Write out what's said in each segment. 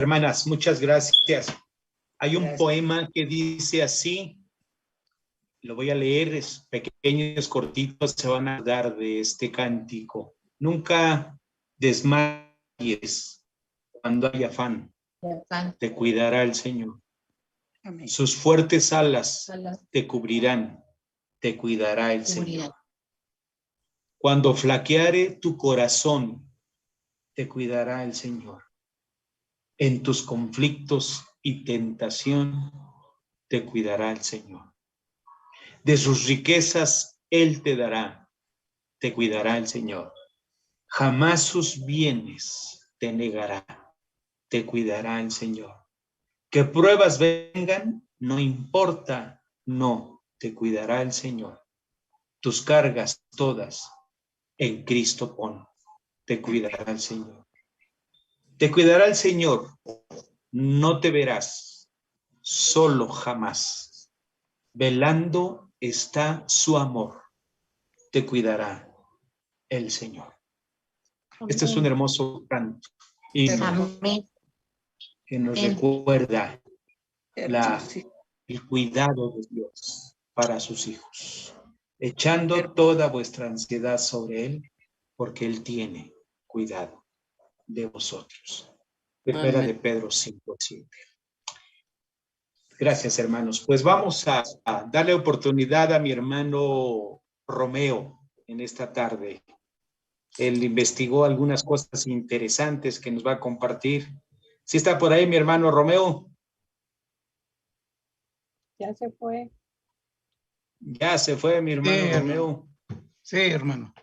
Hermanas, muchas gracias. Hay un poema que dice así, lo voy a leer, es pequeños, cortitos, se van a dar de este cántico. Nunca desmayes cuando hay afán, te cuidará el Señor. Amén. Sus fuertes alas te cubrirán, te cuidará el Señor. Cuando flaqueare tu corazón, te cuidará el Señor. En tus conflictos y tentación, te cuidará el Señor. De sus riquezas Él te dará, te cuidará el Señor. Jamás sus bienes te negará, te cuidará el Señor. Que pruebas vengan, no importa, no, te cuidará el Señor. Tus cargas todas en Cristo pon, te cuidará el Señor. Te cuidará el Señor, no te verás, solo jamás. Velando está su amor, te cuidará el Señor. Este es un hermoso canto y que nos recuerda el cuidado de Dios para sus hijos, echando toda vuestra ansiedad sobre Él, porque Él tiene cuidado de vosotros. Primera de Pedro 5:7. Gracias, hermanos. Pues vamos a darle oportunidad a mi hermano Romeo en esta tarde. Él investigó algunas cosas interesantes que nos va a compartir. ¿Sí está por ahí mi hermano Romeo? Ya se fue. Ya se fue mi hermano Romeo. Sí, hermano.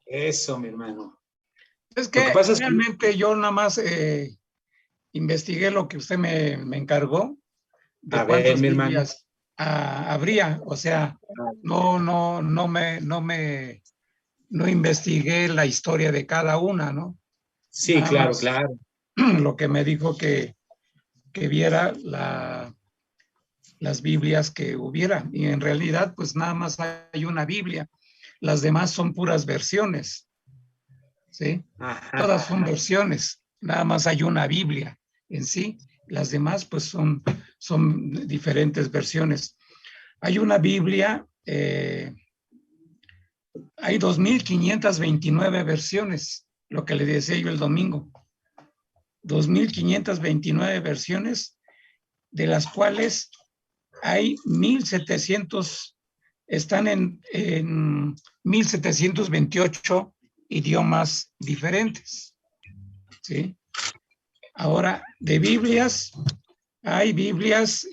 Eso, mi hermano. Es que pasa realmente es que... yo nada más investigué lo que usted me encargó de a cuántas ver, mi Biblias habría. O sea, no investigué la historia de cada una, ¿no? Sí, nada claro, más claro. Lo que me dijo que viera las Biblias que hubiera. Y en realidad, pues nada más hay una Biblia. Las demás son puras versiones. ¿Sí? Ajá. Todas son versiones, nada más hay una Biblia en sí, las demás pues son diferentes versiones. Hay una Biblia, hay 2,529 versiones, lo que le decía yo el domingo, 2,529 versiones, de las cuales hay 1,700, están en 1,728 idiomas diferentes, ¿sí? Ahora, de Biblias, hay Biblias,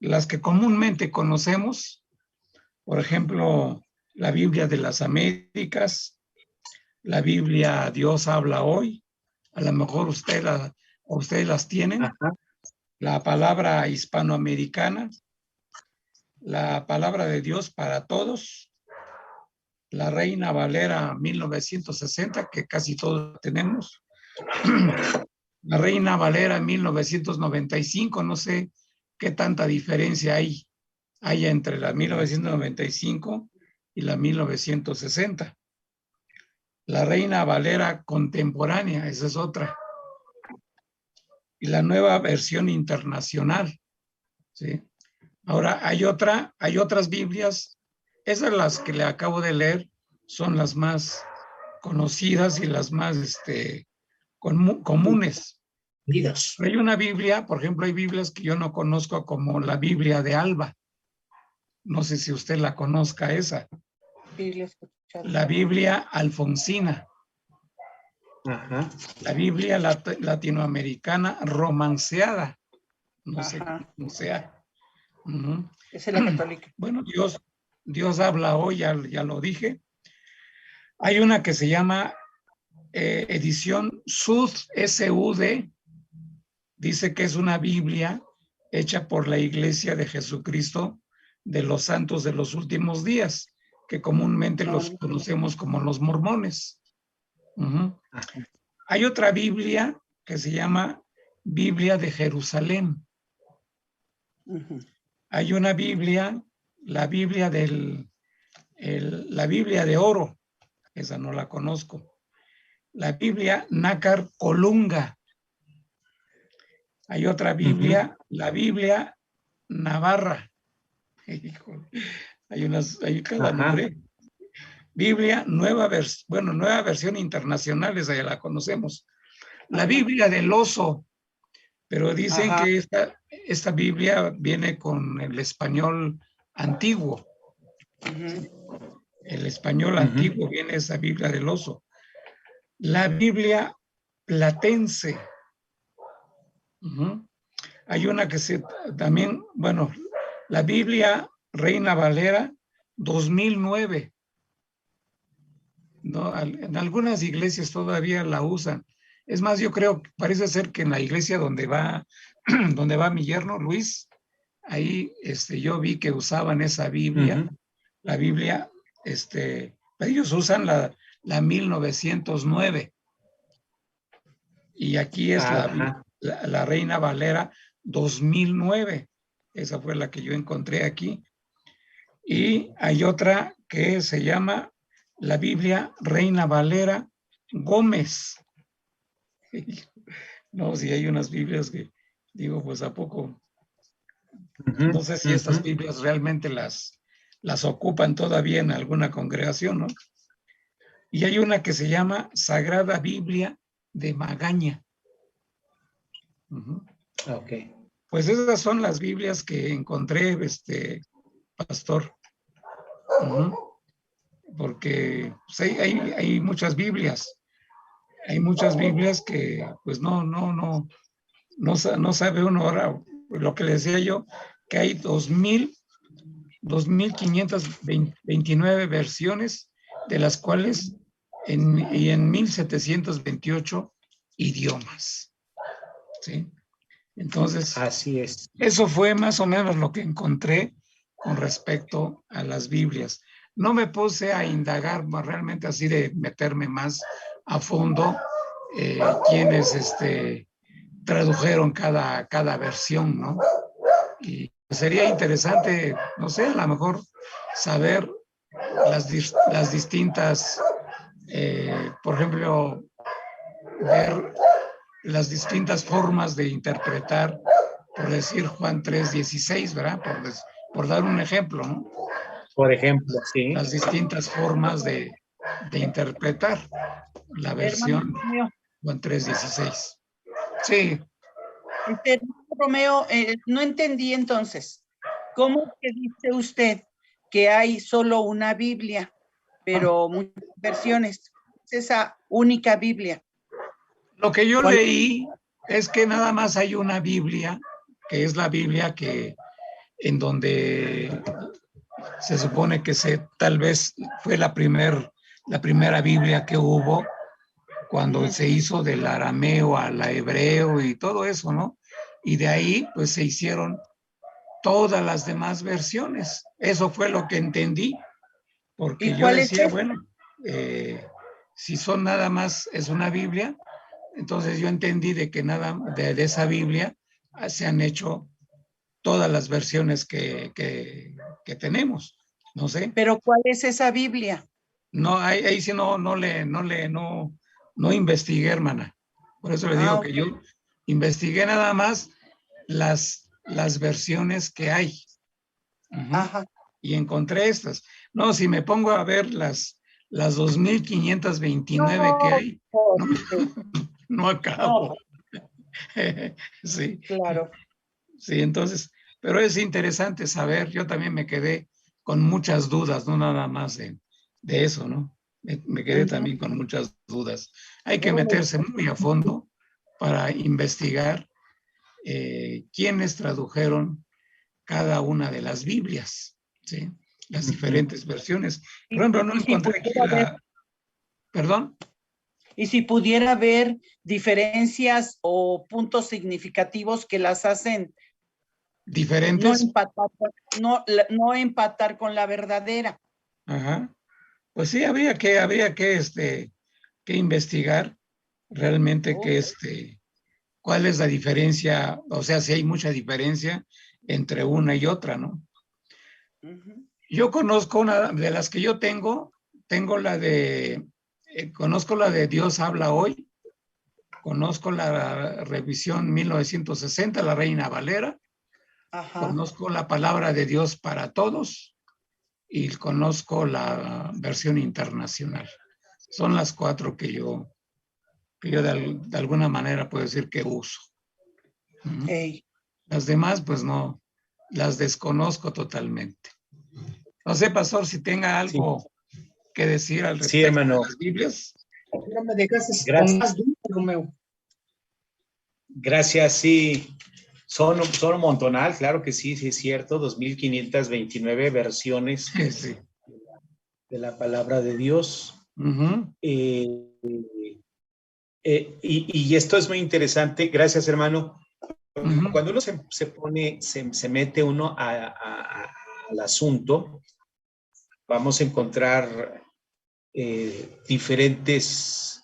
las que comúnmente conocemos, por ejemplo, la Biblia de las Américas, la Biblia Dios habla hoy, a lo mejor ustedes las tienen, Ajá. La palabra hispanoamericana, la palabra de Dios para todos, la Reina Valera 1960, que casi todos tenemos, la Reina Valera 1995, no sé qué tanta diferencia hay entre la 1995 y la 1960. La Reina Valera contemporánea, esa es otra. Y la nueva versión internacional, ¿sí? Ahora hay otras Biblias, esas las que le acabo de leer son las más conocidas y las más comunes. Pero hay una Biblia, por ejemplo, hay Biblias que yo no conozco, como la Biblia de Alba. No sé si usted la conozca esa. La Biblia alfonsina. Ajá. La Biblia latinoamericana romanceada. No sé cómo sea. Esa es la católica. Bueno, Dios habla hoy, ya lo dije. Hay una que se llama edición SUD, SUD. Dice que es una Biblia hecha por la Iglesia de Jesucristo de los Santos de los Últimos Días, que comúnmente los conocemos como los mormones. Hay otra Biblia que se llama Biblia de Jerusalén. Hay una Biblia, la Biblia la Biblia de oro, esa no la conozco. La Biblia Nácar Colunga. Hay otra Biblia, la Biblia Navarra. Híjole, hay cada nombre. Biblia nueva versión internacional, esa ya la conocemos. La Biblia del oso, pero dicen que esta Biblia viene con el español antiguo. El español antiguo viene esa Biblia del oso. La Biblia platense. Hay una que también, bueno, la Biblia Reina Valera 2009. ¿No? En algunas iglesias todavía la usan. Es más, yo creo, parece ser que en la iglesia donde va mi yerno Luis, ahí yo vi que usaban esa Biblia, la Biblia, ellos usan la 1909. Y aquí es la Reina Valera 2009. Esa fue la que yo encontré aquí. Y hay otra que se llama la Biblia Reina Valera Gómez. No, si hay unas Biblias que digo, pues a poco. No sé si estas Biblias realmente las ocupan todavía en alguna congregación, ¿no? Y hay una que se llama Sagrada Biblia de Magaña. Ok. Pues esas son las Biblias que encontré, pastor. Porque pues, hay muchas Biblias. Hay muchas Biblias que pues no sabe uno ahora, lo que le decía yo, que hay 2,529 versiones, de las cuales en 1,728 idiomas. ¿Sí? Entonces, así es. Eso fue más o menos lo que encontré con respecto a las Biblias. No me puse a indagar realmente así de meterme más a fondo quiénes tradujeron cada versión, ¿no? Y sería interesante, no sé, a lo mejor saber las distintas, por ejemplo, ver las distintas formas de interpretar, por decir Juan 3:16, ¿verdad? Por dar un ejemplo, ¿no? Por ejemplo, sí. Las distintas formas de interpretar la versión Juan 3:16. Sí. Romeo, no entendí entonces. ¿Cómo que dice usted que hay solo una Biblia, pero muchas versiones? Es esa única Biblia. Lo que yo leí es que nada más hay una Biblia, que es la Biblia en donde se supone que tal vez fue la primera Biblia que hubo cuando se hizo del arameo al hebreo y todo eso, ¿no? Y de ahí pues se hicieron todas las demás versiones. Eso fue lo que entendí, porque yo decía, bueno, si son nada más, es una Biblia, entonces yo entendí de que de esa Biblia se han hecho todas las versiones que tenemos, no sé. ¿Pero cuál es esa Biblia? No, ahí sí no investigué, hermana. Por eso le digo que yo investigué nada más las versiones que hay. Y encontré estas. No, si me pongo a ver las 2,529 que hay, no acabo. Sí. Claro. Sí, entonces, pero es interesante saber, yo también me quedé con muchas dudas, no nada más de eso, ¿no? Me quedé también con muchas dudas. Hay que meterse muy a fondo para investigar quiénes tradujeron cada una de las Biblias, ¿sí? Las diferentes versiones. Por ejemplo, no encontré aquí ¿Perdón? Y si pudiera haber diferencias o puntos significativos que las hacen diferentes. No empatar con la verdadera. Ajá. Pues sí, habría que investigar realmente cuál es la diferencia, o sea, si hay mucha diferencia entre una y otra, ¿no? Yo conozco una de las que yo tengo la de, conozco la de Dios habla hoy, Conozco la revisión 1960, la Reina Valera. Ajá. Conozco la Palabra de Dios para Todos y conozco la versión internacional. Son las 4 que yo de alguna manera puedo decir que uso. Hey. Las demás, pues no, las desconozco totalmente. No sé, pastor, si tenga algo que decir al respecto, sí, hermano, de las Biblias. No me dejaste Gracias. con más dudas, Romeo. Gracias, sí. Son un montonal, claro que sí, sí es cierto, 2,529 versiones Sí. de la palabra de Dios. Y esto es muy interesante, gracias hermano. Cuando uno se mete uno al asunto, vamos a encontrar diferentes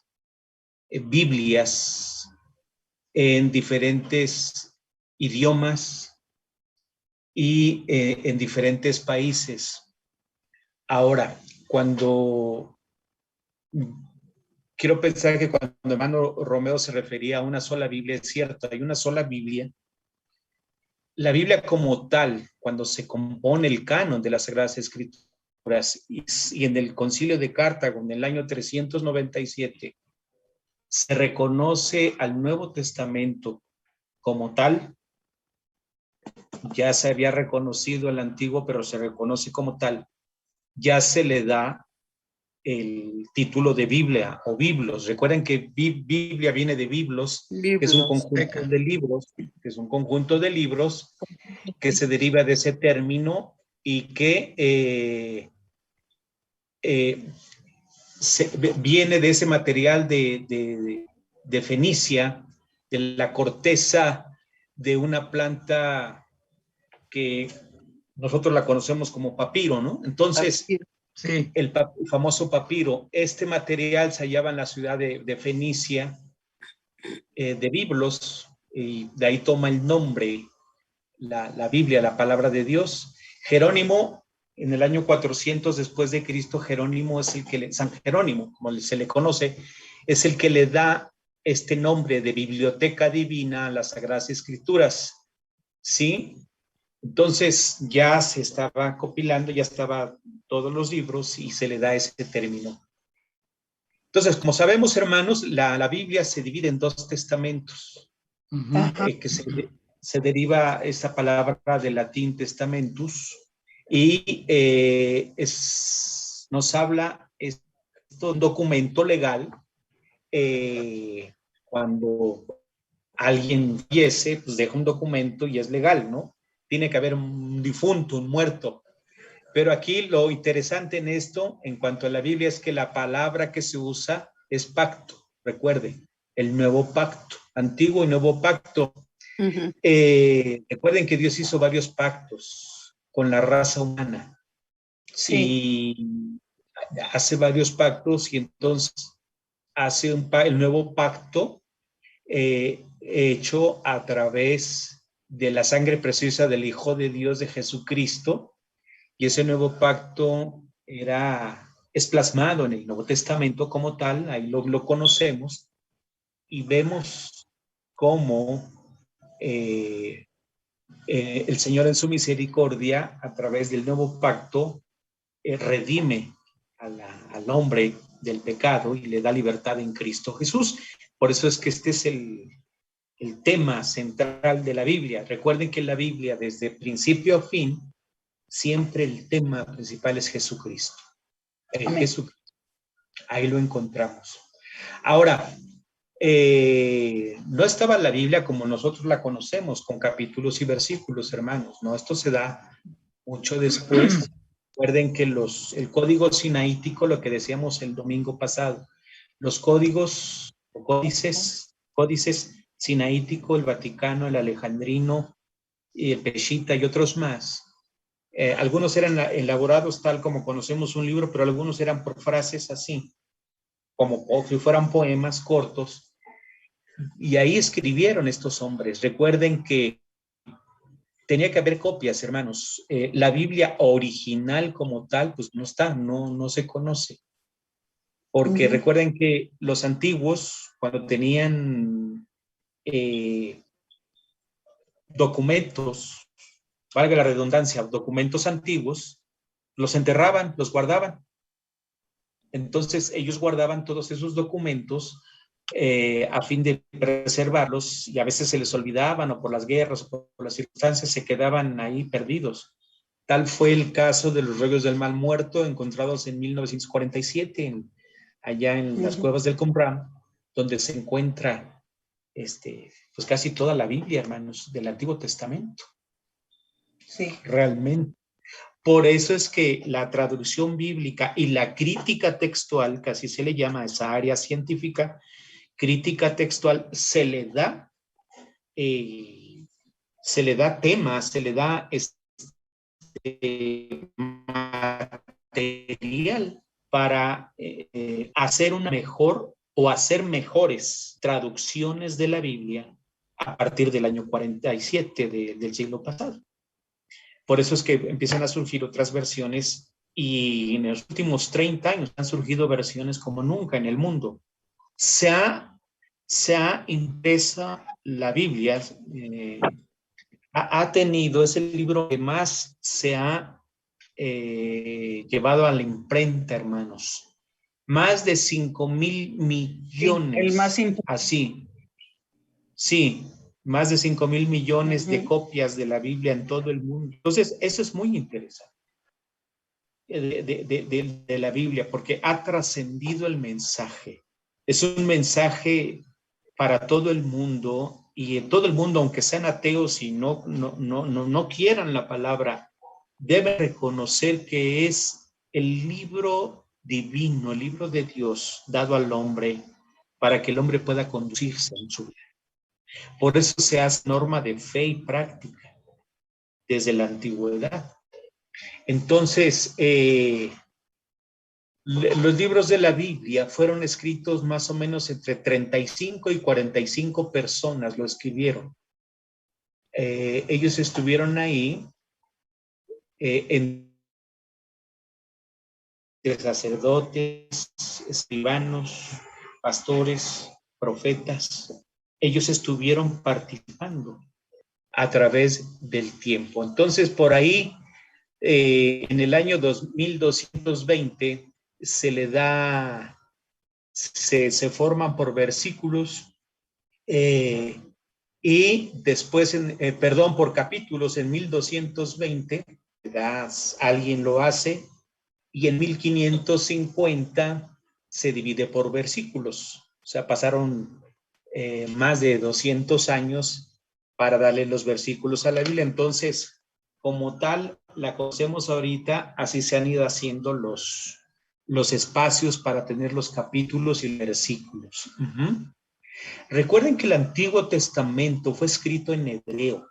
Biblias en diferentes idiomas y en diferentes países. Ahora, quiero pensar que cuando hermano Romeo se refería a una sola Biblia, es cierto, hay una sola Biblia. La Biblia como tal, cuando se compone el canon de las Sagradas Escrituras y en el Concilio de Cartago en el año 397, se reconoce al Nuevo Testamento como tal. Ya se había reconocido el Antiguo, pero se reconoce como tal. Ya se le da el título de Biblia o Biblos. Recuerden que Biblia viene de Biblos, que es un conjunto de libros, que se deriva de ese término y que viene de ese material de Fenicia, de la corteza de una planta que nosotros la conocemos como papiro, ¿no? Entonces, sí, el famoso papiro, este material se hallaba en la ciudad de Fenicia, de Biblos, y de ahí toma el nombre la Biblia, la palabra de Dios. Jerónimo, en el año 400 después de Cristo, Jerónimo es el que San Jerónimo, como se le conoce, es el que le da este nombre de Biblioteca Divina a las Sagradas Escrituras, ¿sí? Entonces ya se estaba compilando, ya estaban todos los libros y se le da ese término. Entonces, como sabemos, hermanos, la Biblia se divide en 2 testamentos, que se deriva esta palabra del latín testamentus y nos habla, es un documento legal. Cuando alguien fallece, pues deja un documento y es legal, ¿no? Tiene que haber un difunto, un muerto. Pero aquí lo interesante en esto, en cuanto a la Biblia, es que la palabra que se usa es pacto. Recuerde, el nuevo pacto, antiguo y nuevo pacto. Recuerden que Dios hizo varios pactos con la raza humana. Sí. Y hace varios pactos y entonces hace el nuevo pacto hecho a través de la sangre preciosa del Hijo de Dios, de Jesucristo, y ese nuevo pacto es plasmado en el Nuevo Testamento como tal, ahí lo conocemos, y vemos cómo el Señor en su misericordia, a través del nuevo pacto, redime al hombre del pecado y le da libertad en Cristo Jesús. Por eso es que este es el tema central de la Biblia. Recuerden que en la Biblia, desde principio a fin, siempre el tema principal es Jesucristo. Jesucristo. Ahí lo encontramos. Ahora, no estaba la Biblia como nosotros la conocemos, con capítulos y versículos, hermanos. No, esto se da mucho después. Recuerden que el código sinaítico, lo que decíamos el domingo pasado, los códices sinaítico, el Vaticano, el Alejandrino, el Peshitta y otros más. Algunos eran elaborados tal como conocemos un libro, pero algunos eran por frases así, como si fueran poemas cortos. Y ahí escribieron estos hombres. Recuerden que tenía que haber copias, hermanos. La Biblia original como tal, pues no está, no se conoce. Porque recuerden que los antiguos, cuando tenían documentos, valga la redundancia, documentos antiguos, los enterraban, los guardaban. Entonces ellos guardaban todos esos documentos a fin de preservarlos, y a veces se les olvidaban, o por las guerras o por las circunstancias se quedaban ahí perdidos. Tal fue el caso de los rollos del Mar Muerto, encontrados en 1947 allá en las cuevas del Qumran, donde se encuentra pues casi toda la Biblia, hermanos, del Antiguo Testamento. Sí. Realmente. Por eso es que la traducción bíblica y la crítica textual, que así se le llama a esa área científica, crítica textual, se le da tema, se le da material para hacer una mejor o hacer mejores traducciones de la Biblia a partir del año 47 del siglo pasado. Por eso es que empiezan a surgir otras versiones, y en los últimos 30 años han surgido versiones como nunca en el mundo. Se ha impresa la Biblia, ha tenido, es el libro que más se ha llevado a la imprenta, hermanos. Más de 5,000 millones. Sí, el más importante. Así. Sí, más de 5,000 millones de copias de la Biblia en todo el mundo. Entonces, eso es muy interesante de la Biblia, porque ha trascendido el mensaje. Es un mensaje para todo el mundo, y en todo el mundo, aunque sean ateos y no quieran la palabra, deben reconocer que es el libro divino, el libro de Dios dado al hombre para que el hombre pueda conducirse en su vida. Por eso se hace norma de fe y práctica desde la antigüedad. Entonces, los libros de la Biblia fueron escritos más o menos entre 35 y 45 personas lo escribieron. Ellos estuvieron ahí entre sacerdotes, escribanos, pastores, profetas. Ellos estuvieron participando a través del tiempo. Entonces, por ahí, en el año 2220, se forman por versículos y después, por capítulos en 1220, alguien lo hace, y en 1550 se divide por versículos. O sea, pasaron más de 200 años para darle los versículos a la Biblia. Entonces, como tal, la conocemos ahorita, así se han ido haciendo los espacios para tener los capítulos y versículos. Recuerden que el Antiguo Testamento fue escrito en hebreo,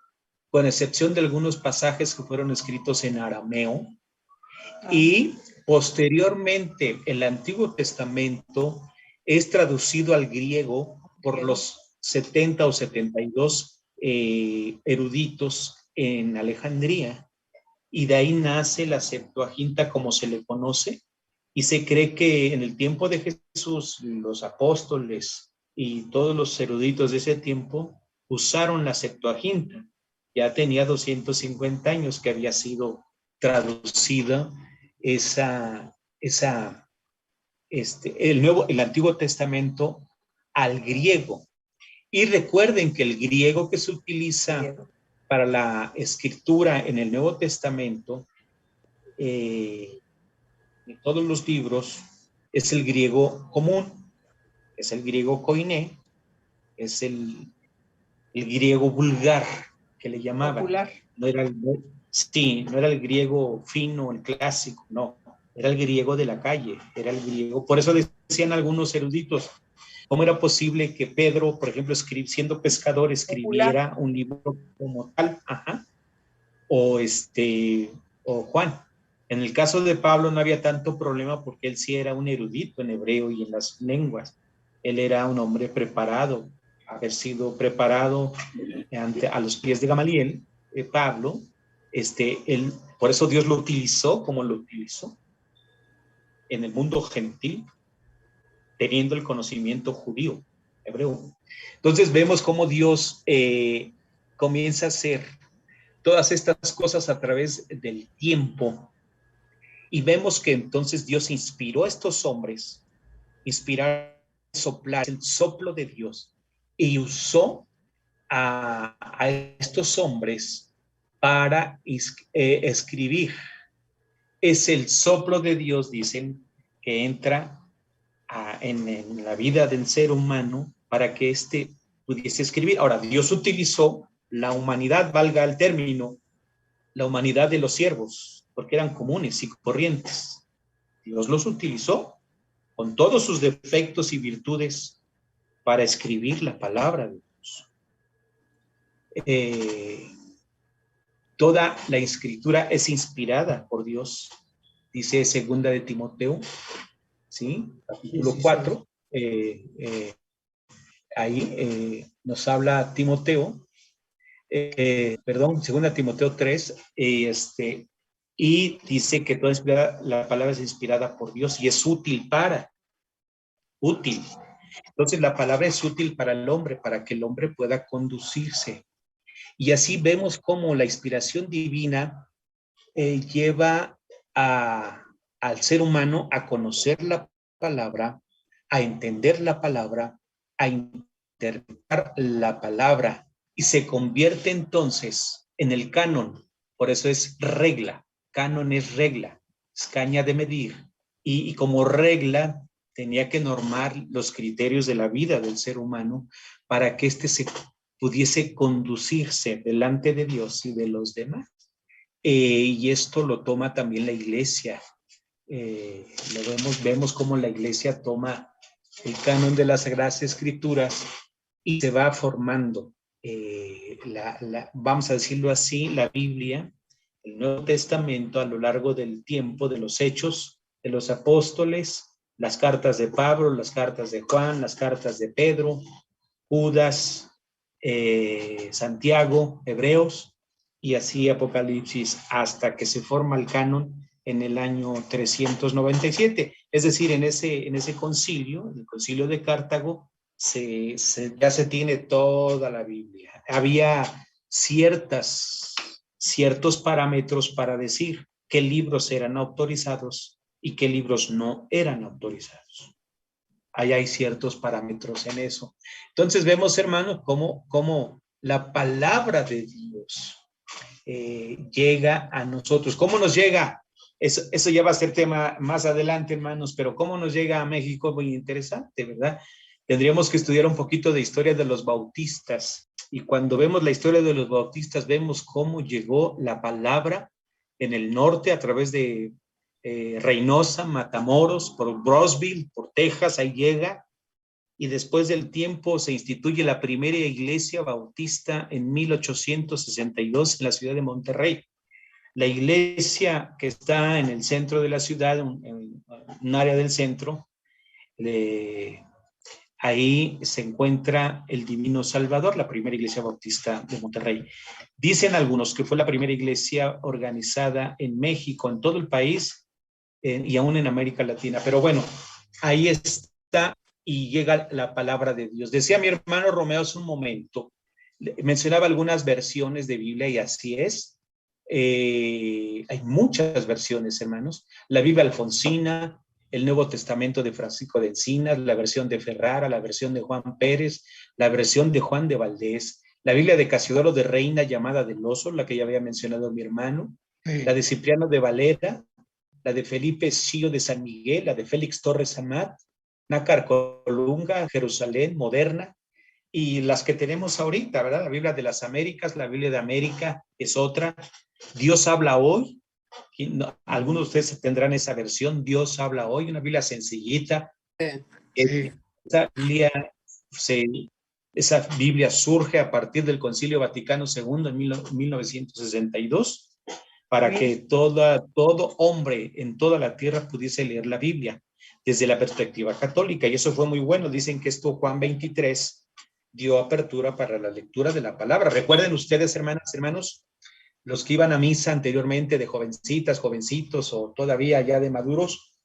con excepción de algunos pasajes que fueron escritos en arameo, y posteriormente el Antiguo Testamento es traducido al griego por los 70 o 72 eruditos en Alejandría, y de ahí nace la Septuaginta como se le conoce, y se cree que en el tiempo de Jesús los apóstoles y todos los eruditos de ese tiempo usaron la Septuaginta. Ya tenía 250 años que había sido traducida el Antiguo Testamento al griego. Y recuerden que el griego que se utiliza para la escritura en el Nuevo Testamento, en todos los libros, es el griego común, es el griego koiné, es el griego vulgar que le llamaban. Popular. No era el griego fino, el clásico, no. Era el griego de la calle, era el griego. Por eso decían algunos eruditos, ¿cómo era posible que Pedro, por ejemplo, siendo pescador, escribiera un libro como tal? O Juan. En el caso de Pablo no había tanto problema, porque él sí era un erudito en hebreo y en las lenguas. Él era un hombre preparado, haber sido preparado a los pies de Gamaliel, Pablo. Por eso Dios lo utilizó como lo utilizó en el mundo gentil, teniendo el conocimiento judío, hebreo. Entonces vemos cómo Dios comienza a hacer todas estas cosas a través del tiempo, y vemos que entonces Dios inspiró a estos hombres, inspirar, soplar, el soplo de Dios, y usó a estos hombres para escribir. Es el soplo de Dios, dicen, que entra en la vida del ser humano para que éste pudiese escribir. Ahora, Dios utilizó la humanidad, valga el término, la humanidad de los siervos, porque eran comunes y corrientes. Dios los utilizó con todos sus defectos y virtudes para escribir la palabra de Dios. Toda la escritura es inspirada por Dios, dice 2 de Timoteo, ¿sí? Capítulo 4, ahí nos habla Timoteo, 2 Timoteo 3, y dice que toda la palabra es inspirada por Dios y es útil. Entonces la palabra es útil para el hombre, para que el hombre pueda conducirse. Y así vemos cómo la inspiración divina lleva al ser humano a conocer la palabra, a entender la palabra, a interpretar la palabra, y se convierte entonces en el canon. Por eso es regla. Canon es regla, es caña de medir. Y como regla tenía que normar los criterios de la vida del ser humano para que éste se pudiese conducirse delante de Dios y de los demás. Y esto lo toma también la iglesia. Vemos cómo la iglesia toma el canon de las Sagradas Escrituras y se va formando, vamos a decirlo así, la Biblia, el Nuevo Testamento, a lo largo del tiempo, de los hechos de los apóstoles, las cartas de Pablo, las cartas de Juan, las cartas de Pedro, Judas, Santiago, Hebreos, y así Apocalipsis, hasta que se forma el canon en el año 397. Es decir, en ese concilio, el concilio de Cartago, ya se tiene toda la Biblia. Había ciertos parámetros para decir qué libros eran autorizados y qué libros no eran autorizados. Ahí hay ciertos parámetros en eso. Entonces vemos, hermanos, cómo la palabra de Dios llega a nosotros. ¿Cómo nos llega? Eso ya va a ser tema más adelante, hermanos, pero cómo nos llega a México, muy interesante, ¿verdad? Tendríamos que estudiar un poquito de historia de los bautistas, y cuando vemos la historia de los bautistas, vemos cómo llegó la palabra en el norte a través de Reynosa, Matamoros, por Brownsville, por Texas, ahí llega, y después del tiempo se instituye la primera iglesia bautista en 1862 en la ciudad de Monterrey. La iglesia que está en el centro de la ciudad, en un área del centro, ahí se encuentra el Divino Salvador, la primera iglesia bautista de Monterrey. Dicen algunos que fue la primera iglesia organizada en México, en todo el país, y aún en América Latina. Pero bueno, ahí está y llega la palabra de Dios. Decía mi hermano Romeo hace un momento, mencionaba algunas versiones de Biblia, y así es. Hay muchas versiones, hermanos. La Biblia alfonsina, el Nuevo Testamento de Francisco de Encinas, la versión de Ferrara, la versión de Juan Pérez, la versión de Juan de Valdés, la Biblia de Casiodoro de Reina llamada del Oso, la que ya había mencionado mi hermano, la de Cipriano de Valera, la de Felipe Sío de San Miguel, la de Félix Torres Amat, Nácar Colunga, Jerusalén, Moderna, y las que tenemos ahorita, ¿verdad? La Biblia de las Américas, la Biblia de América es otra. Dios habla hoy. Algunos de ustedes tendrán esa versión, Dios habla hoy, una Biblia sencillita. Sí. Esa Biblia surge a partir del Concilio Vaticano II en 1962, para que todo hombre en toda la tierra pudiese leer la Biblia desde la perspectiva católica, y eso fue muy bueno. Dicen que esto, Juan 23, dio apertura para la lectura de la palabra. Recuerden ustedes, hermanas, hermanos, los que iban a misa anteriormente, de jovencitas, jovencitos, o todavía ya de maduros,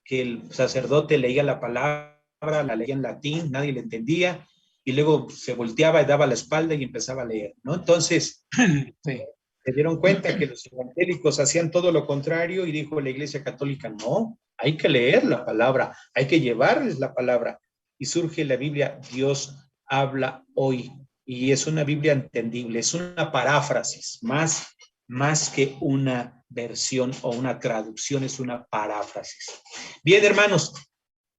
que el sacerdote leía la palabra la leía en latín, nadie le entendía, y luego se volteaba y daba la espalda y empezaba a leer, ¿no? Entonces, se dieron cuenta que los evangélicos hacían todo lo contrario y dijo la Iglesia Católica, no, hay que leer la palabra, hay que llevarles la palabra. Y surge la Biblia, Dios habla hoy, y es una Biblia entendible, es una paráfrasis, más que una versión o una traducción, es una paráfrasis. Bien, hermanos,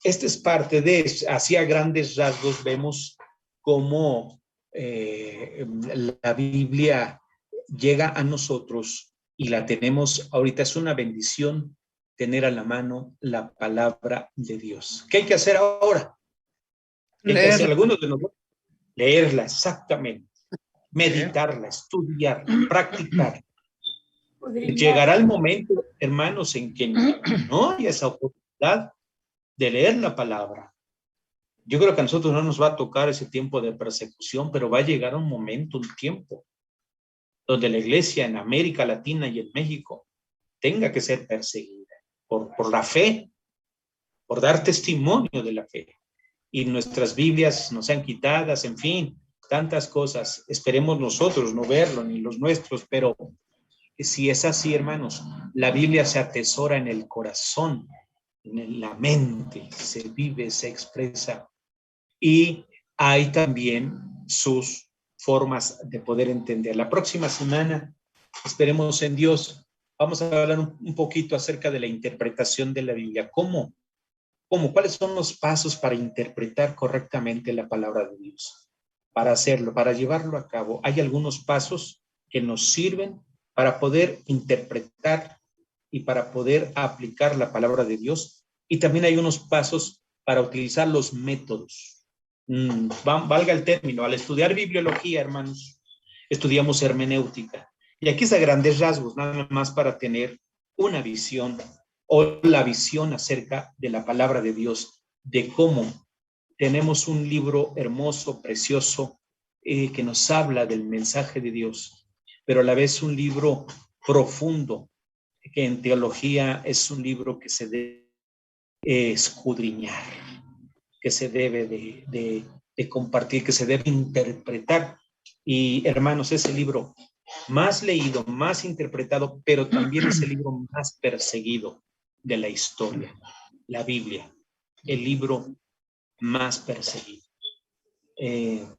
esta es parte de, hacia grandes rasgos vemos cómo la Biblia llega a nosotros y la tenemos ahorita. Es una bendición tener a la mano la palabra de Dios. ¿Qué hay que hacer ahora? Hay que hacer algunos de nosotros. Leerla, exactamente. Meditarla, estudiarla, practicar. Llegará el momento, hermanos, en que no haya esa oportunidad de leer la palabra. Yo creo que a nosotros no nos va a tocar ese tiempo de persecución, pero va a llegar un momento, un tiempo, donde la iglesia en América Latina y en México tenga que ser perseguida por la fe, por dar testimonio de la fe. Y nuestras Biblias nos sean quitadas, en fin, tantas cosas. Esperemos nosotros no verlo, ni los nuestros, pero si es así, hermanos, la Biblia se atesora en el corazón, en la mente, se vive, se expresa. Y hay también sus formas de poder entender. La próxima semana, esperemos en Dios, vamos a hablar un poquito acerca de la interpretación de la Biblia. ¿Cómo? ¿Cuáles son los pasos para interpretar correctamente la palabra de Dios? Para hacerlo, para llevarlo a cabo. Hay algunos pasos que nos sirven para poder interpretar y para poder aplicar la palabra de Dios. Y también hay unos pasos para utilizar los métodos. Valga el término, al estudiar bibliología, hermanos, estudiamos hermenéutica. Y aquí es a grandes rasgos, nada más para tener una visión o la visión acerca de la palabra de Dios, de cómo tenemos un libro hermoso, precioso, que nos habla del mensaje de Dios, pero a la vez un libro profundo, que en teología es un libro que se debe escudriñar, que se debe de compartir, que se debe interpretar. Y hermanos, es el libro más leído, más interpretado, pero también es el libro más perseguido de la historia, la Biblia, el libro más perseguido.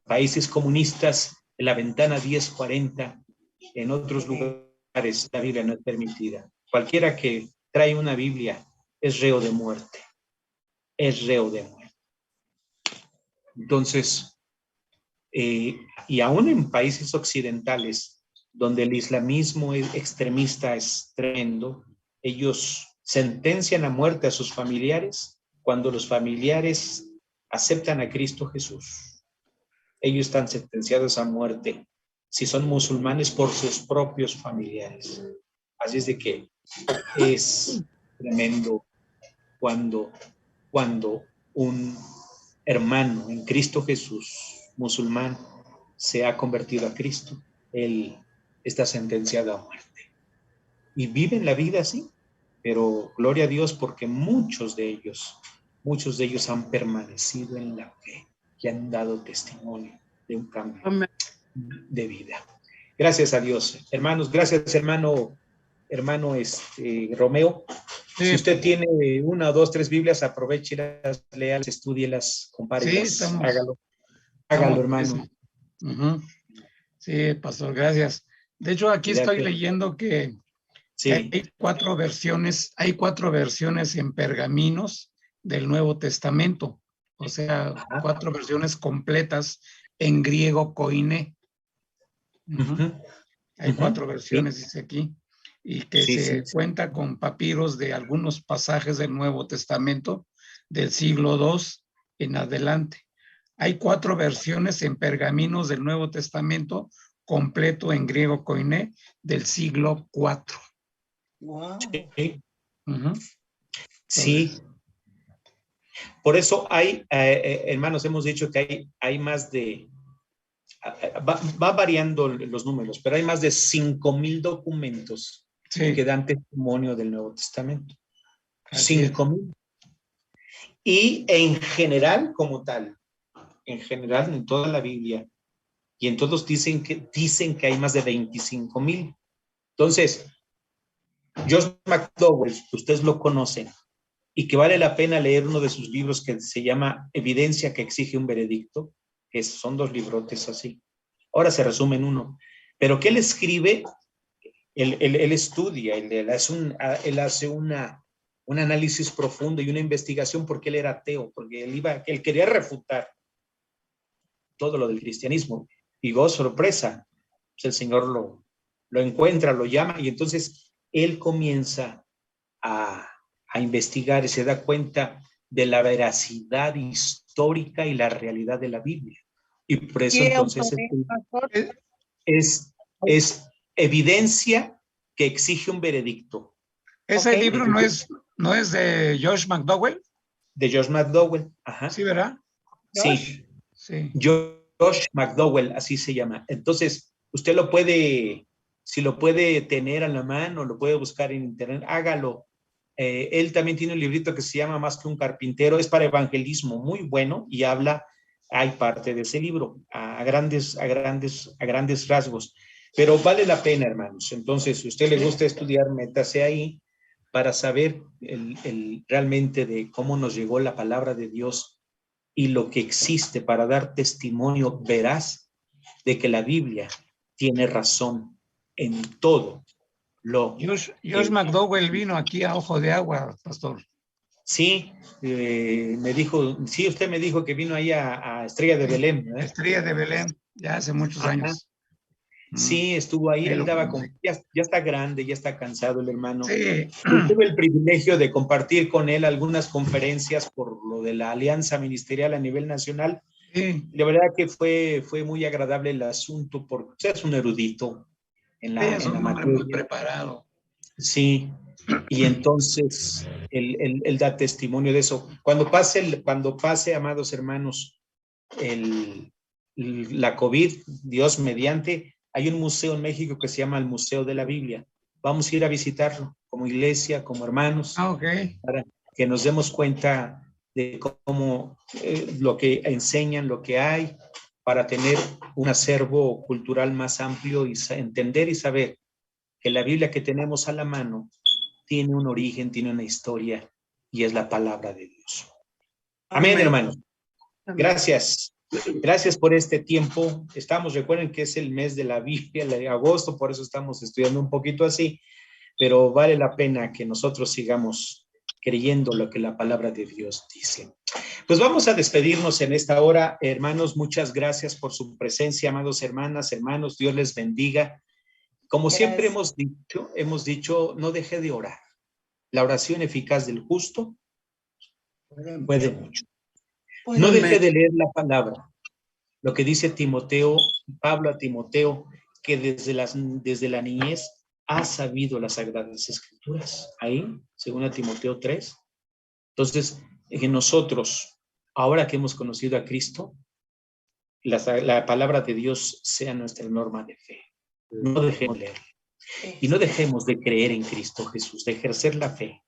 Países comunistas, en la ventana 1040, en otros lugares la Biblia no es permitida. Cualquiera que trae una Biblia es reo de muerte, es reo de muerte. Entonces, y aún en países occidentales, donde el islamismo extremista es tremendo, ellos sentencian a muerte a sus familiares cuando los familiares aceptan a Cristo Jesús. Ellos están sentenciados a muerte si son musulmanes por sus propios familiares. Así es de que es tremendo cuando un hermano en Cristo Jesús, musulmán, se ha convertido a Cristo, él está sentenciado a muerte. Y viven la vida así, pero gloria a Dios porque muchos de ellos han permanecido en la fe y han dado testimonio de un cambio de vida. Gracias a Dios, hermanos. Gracias, hermano Romeo. Sí. Si usted tiene 1, 2, 3 Biblias, aprovéchelas, léalas, estúdielas, compárelas. Sí, hágalo, hermano. Sí, pastor, gracias. De hecho, aquí estoy leyendo que hay 4 versiones, en pergaminos del Nuevo Testamento, o sea, 4 versiones completas en griego koiné. Hay 4 versiones, dice aquí, y que se cuenta con papiros de algunos pasajes del Nuevo Testamento del siglo II en adelante. Hay 4 versiones en pergaminos del Nuevo Testamento completo en griego koiné del siglo IV. Wow. Sí. Por eso hay, hermanos, hemos dicho que hay más de, va variando los números, pero hay más de 5,000 documentos que dan testimonio del Nuevo Testamento. 5,000. Y en general, como tal, en general, en toda la Biblia, y en todos dicen que hay más de 25,000. Entonces, Josh McDowell, ustedes lo conocen, y que vale la pena leer uno de sus libros que se llama Evidencia que exige un veredicto, que son 2 librotes así. Ahora se resume en uno. Pero que él escribe, él estudia, él hace un análisis profundo y una investigación porque él era ateo, porque él quería refutar todo lo del cristianismo. Y sorpresa, pues el Señor lo encuentra, lo llama, y entonces él comienza a investigar y se da cuenta de la veracidad histórica y la realidad de la Biblia. Y por eso entonces es evidencia que exige un veredicto. Ese libro no es de Josh McDowell. De Josh McDowell, ajá. Sí, ¿verdad? Sí. Sí. Josh McDowell, así se llama. Entonces, usted si lo puede tener a la mano, lo puede buscar en internet, hágalo. Él también tiene un librito que se llama Más que un carpintero, es para evangelismo, muy bueno, y hay parte de ese libro, a grandes rasgos. Pero vale la pena, hermanos. Entonces, si a usted le gusta estudiar, métase ahí para saber realmente de cómo nos llegó la palabra de Dios y lo que existe para dar testimonio veraz de que la Biblia tiene razón en todo lo Josh McDowell vino aquí a Ojo de Agua, pastor. Sí, me dijo, sí, usted me dijo que vino ahí a Estrella de Belén, ¿eh? Estrella de Belén, ya hace muchos años. Sí, estuvo ahí, él daba ya está grande, ya está cansado el hermano. Sí. Yo tuve el privilegio de compartir con él algunas conferencias por lo de la alianza ministerial a nivel nacional. Sí. La verdad que fue muy agradable el asunto porque es un erudito en la materia. Muy preparado. Sí, y entonces él da testimonio de eso. Cuando pase, amados hermanos, la COVID, Dios mediante, hay un museo en México que se llama el Museo de la Biblia. Vamos a ir a visitarlo como iglesia, como hermanos, para que nos demos cuenta de cómo lo que enseñan, lo que hay, para tener un acervo cultural más amplio y entender y saber que la Biblia que tenemos a la mano tiene un origen, tiene una historia y es la palabra de Dios. Amén, hermanos. Gracias. Gracias por este tiempo. Recuerden que es el mes de la Biblia, el de agosto, por eso estamos estudiando un poquito así, pero vale la pena que nosotros sigamos creyendo lo que la palabra de Dios dice. Pues vamos a despedirnos en esta hora, hermanos. Muchas gracias por su presencia, amados hermanas, hermanos. Dios les bendiga. Como siempre hemos dicho, no deje de orar. La oración eficaz del justo puede mucho. No deje de leer la palabra. Lo que dice Pablo a Timoteo, que desde la niñez ha sabido las Sagradas Escrituras. Ahí, según Timoteo 3. Entonces, que nosotros, ahora que hemos conocido a Cristo, la palabra de Dios sea nuestra norma de fe. No dejemos de leer. Y no dejemos de creer en Cristo Jesús, de ejercer la fe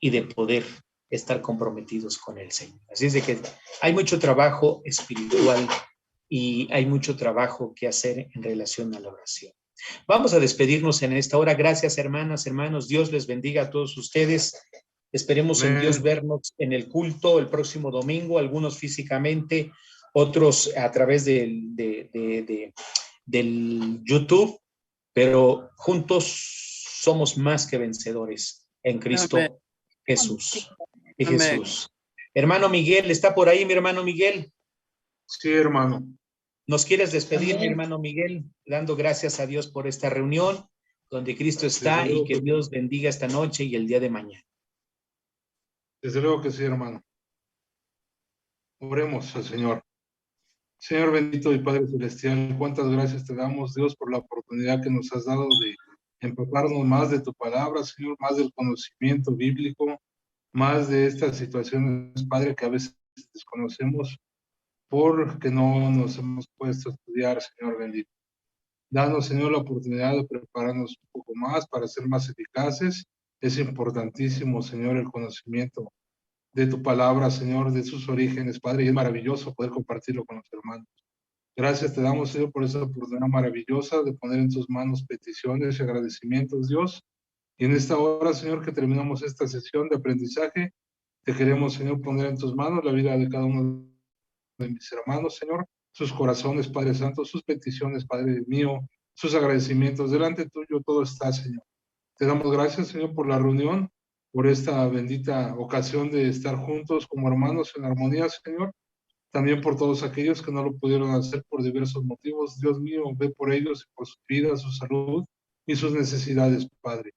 y de poder estar comprometidos con el Señor. Así es de que hay mucho trabajo espiritual y hay mucho trabajo que hacer en relación a la oración. Vamos a despedirnos en esta hora. Gracias, hermanas, hermanos. Dios les bendiga a todos ustedes. Esperemos en Dios vernos en el culto el próximo domingo, algunos físicamente, otros a través del YouTube, pero juntos somos más que vencedores en Cristo Jesús. Jesús. Hermano Miguel, ¿está por ahí mi hermano Miguel? Sí, hermano. ¿Nos quieres despedir, mi hermano Miguel, dando gracias a Dios por esta reunión donde Cristo está y que Dios bendiga esta noche y el día de mañana? Desde luego que sí, hermano. Oremos al Señor. Señor bendito y Padre Celestial, cuántas gracias te damos, Dios, por la oportunidad que nos has dado de empaparnos más de tu palabra, Señor, más del conocimiento bíblico, más de estas situaciones, Padre, que a veces desconocemos porque no nos hemos puesto a estudiar, Señor bendito. Danos, Señor, la oportunidad de prepararnos un poco más para ser más eficaces. Es importantísimo, Señor, el conocimiento de tu palabra, Señor, de sus orígenes, Padre, y es maravilloso poder compartirlo con los hermanos. Gracias te damos, Señor, por esa oportunidad maravillosa de poner en tus manos peticiones y agradecimientos, Dios. Y en esta hora, Señor, que terminamos esta sesión de aprendizaje, te queremos, Señor, poner en tus manos la vida de cada uno de mis hermanos, Señor, sus corazones, Padre Santo, sus peticiones, Padre mío, sus agradecimientos. Delante tuyo todo está, Señor. Te damos gracias, Señor, por la reunión, por esta bendita ocasión de estar juntos como hermanos en armonía, Señor. También por todos aquellos que no lo pudieron hacer por diversos motivos. Dios mío, ve por ellos y por su vida, su salud y sus necesidades, Padre.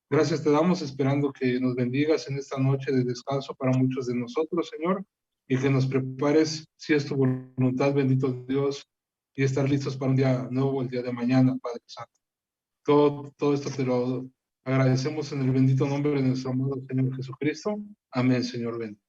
Gracias te damos, esperando que nos bendigas en esta noche de descanso para muchos de nosotros, Señor, y que nos prepares, si es tu voluntad, bendito Dios, y estar listos para un día nuevo, el día de mañana, Padre Santo. Todo esto te lo agradecemos en el bendito nombre de nuestro amado Señor Jesucristo. Amén, Señor, bendito.